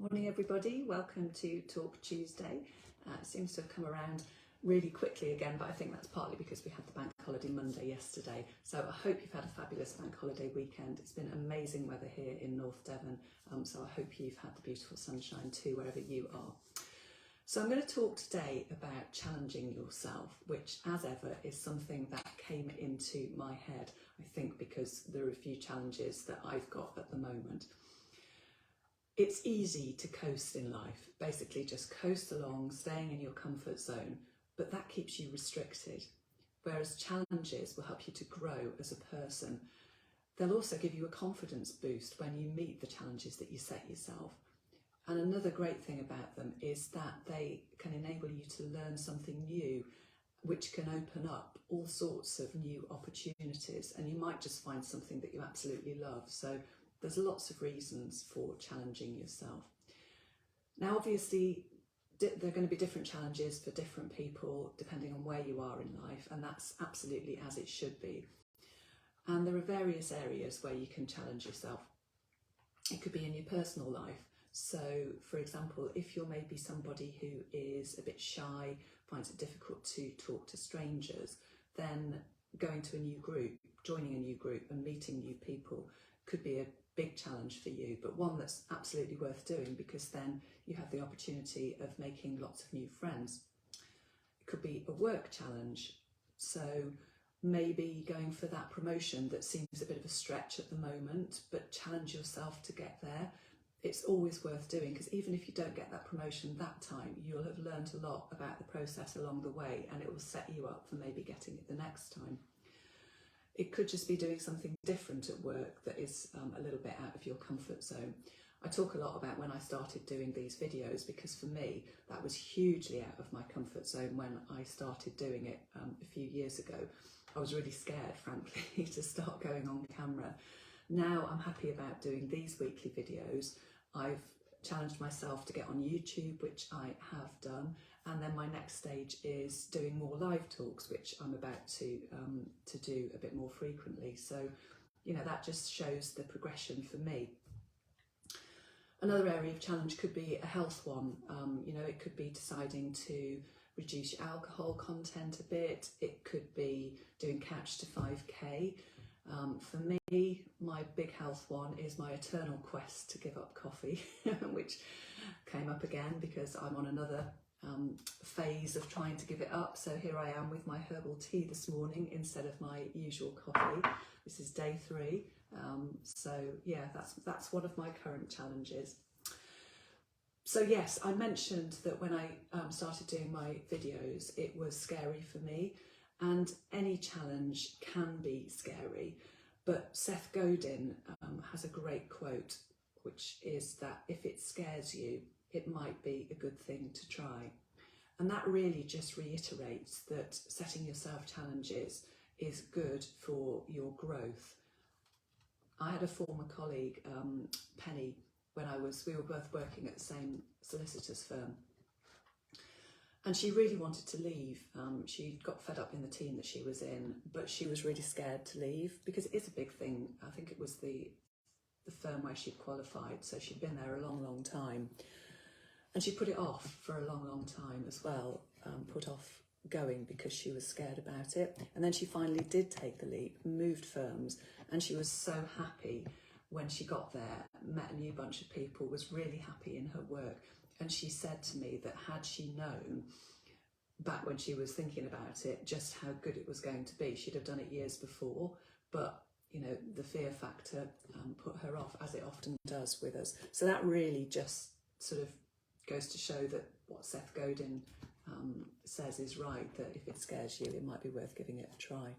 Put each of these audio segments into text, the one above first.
Morning everybody, welcome to Talk Tuesday. It seems to have come around really quickly again, but I think that's partly because we had the bank holiday Monday yesterday. So I hope you've had a fabulous bank holiday weekend. It's been amazing weather here in North Devon, so I hope you've had the beautiful sunshine too wherever you are. So I'm going to talk today about challenging yourself, which as ever is something that came into my head, I think because there are a few challenges that I've got at the moment. It's easy to coast in life, basically just coast along, staying in your comfort zone, but that keeps you restricted. Whereas challenges will help you to grow as a person. They'll also give you a confidence boost when you meet the challenges that you set yourself. And another great thing about them is that they can enable you to learn something new, which can open up all sorts of new opportunities, and you might just find something that you absolutely love. So there's lots of reasons for challenging yourself. Now, obviously, there are going to be different challenges for different people depending on where you are in life, and that's absolutely as it should be. And there are various areas where you can challenge yourself. It could be in your personal life. So, for example, if you're maybe somebody who is a bit shy, finds it difficult to talk to strangers, then going to a new group, joining a new group and meeting new people could be a big challenge for you, but one that's absolutely worth doing, because then you have the opportunity of making lots of new friends. It could be a work challenge, so maybe going for that promotion that seems a bit of a stretch at the moment, but challenge yourself to get there. It's always worth doing, because even if you don't get that promotion that time, you'll have learned a lot about the process along the way, and it will set you up for maybe getting it the next time. It could just be doing something different at work that is a little bit out of your comfort zone. I talk a lot about when I started doing these videos, because for me that was hugely out of my comfort zone when I started doing it a few years ago. I was really scared, frankly, to start going on camera. Now I'm happy about doing these weekly videos. I've challenged myself to get on YouTube, which I have done, and then my next stage is doing more live talks, which I'm about to do a bit more frequently. So, you know, that just shows the progression for me. Another area of challenge could be a health one. You know, it could be deciding to reduce your alcohol content a bit. It could be doing Couch to 5K. For me, my big health one is my eternal quest to give up coffee, which came up again because I'm on another phase of trying to give it up. So here I am with my herbal tea this morning instead of my usual coffee. This is day 3. So yeah, that's one of my current challenges. So yes, I mentioned that when I started doing my videos, it was scary for me. And any challenge can be scary, but Seth Godin has a great quote, which is that if it scares you, it might be a good thing to try. And that really just reiterates that setting yourself challenges is good for your growth. I had a former colleague, Penny, when we were both working at the same solicitor's firm. And she really wanted to leave. She got fed up in the team that she was in, but she was really scared to leave because it is a big thing. I think it was the firm where she'd qualified, so she'd been there a long, long time. And she put it off for a long, long time as well, put off going because she was scared about it. And then she finally did take the leap, moved firms, and she was so happy when she got there, met a new bunch of people, was really happy in her work. And she said to me that had she known back when she was thinking about it just how good it was going to be, she'd have done it years before, but you know, the fear factor put her off, as it often does with us. So that really just sort of goes to show that what Seth Godin says is right, that if it scares you, it might be worth giving it a try.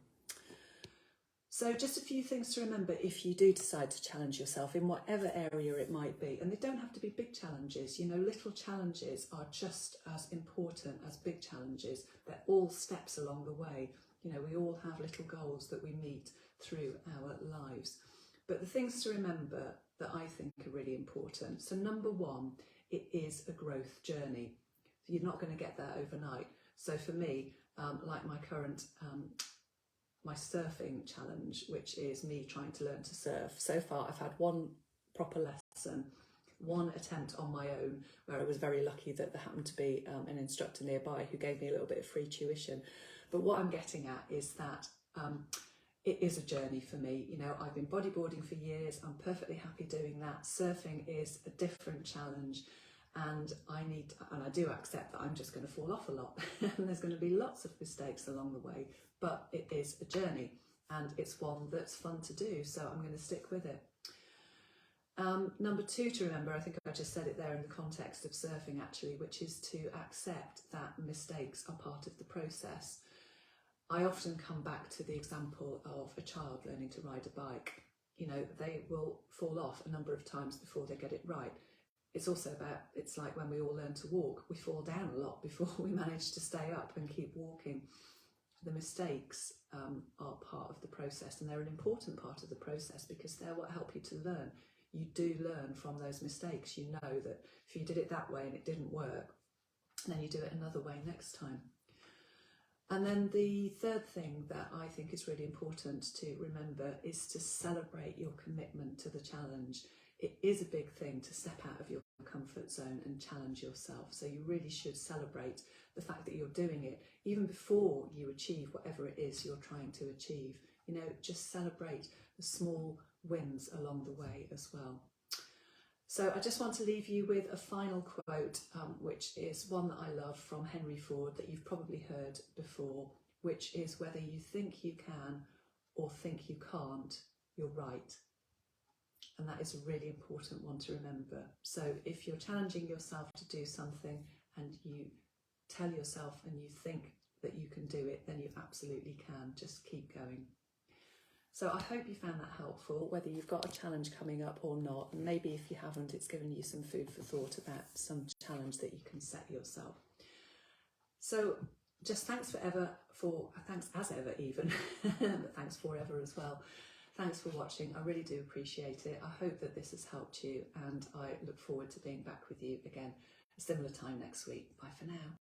So just a few things to remember if you do decide to challenge yourself in whatever area it might be. And they don't have to be big challenges. You know, little challenges are just as important as big challenges. They're all steps along the way. You know, we all have little goals that we meet through our lives. But the things to remember that I think are really important. So number 1, it is a growth journey. You're not going to get there overnight. So for me, like my current my surfing challenge, which is me trying to learn to surf. So far I've had one proper lesson, one attempt on my own, where I was very lucky that there happened to be an instructor nearby who gave me a little bit of free tuition. But what I'm getting at is that it is a journey for me. You know, I've been bodyboarding for years. I'm perfectly happy doing that. Surfing is a different challenge, and I do accept that I'm just going to fall off a lot and there's going to be lots of mistakes along the way, but it is a journey and it's one that's fun to do, so I'm going to stick with it. Number 2 to remember, I think I just said it there in the context of surfing actually, which is to accept that mistakes are part of the process. I often come back to the example of a child learning to ride a bike. You know, they will fall off a number of times before they get it right. It's also about, it's like when we all learn to walk, we fall down a lot before we manage to stay up and keep walking. The mistakes are part of the process, and they're an important part of the process because they're what help you to learn. You do learn from those mistakes. You know that if you did it that way and it didn't work, then you do it another way next time. And then the third thing that I think is really important to remember is to celebrate your commitment to the challenge. It is a big thing to step out of your comfort zone and challenge yourself. So you really should celebrate the fact that you're doing it, even before you achieve whatever it is you're trying to achieve. You know, just celebrate the small wins along the way as well. So I just want to leave you with a final quote, which is one that I love from Henry Ford that you've probably heard before, which is, whether you think you can or think you can't, you're right. And that is a really important one to remember. So if you're challenging yourself to do something and you tell yourself and you think that you can do it, then you absolutely can. Just keep going. So I hope you found that helpful, whether you've got a challenge coming up or not. And maybe if you haven't, it's given you some food for thought about some challenge that you can set yourself. So just thanks as ever even, but thanks forever as well. Thanks for watching. I really do appreciate it. I hope that this has helped you, and I look forward to being back with you again a similar time next week. Bye for now.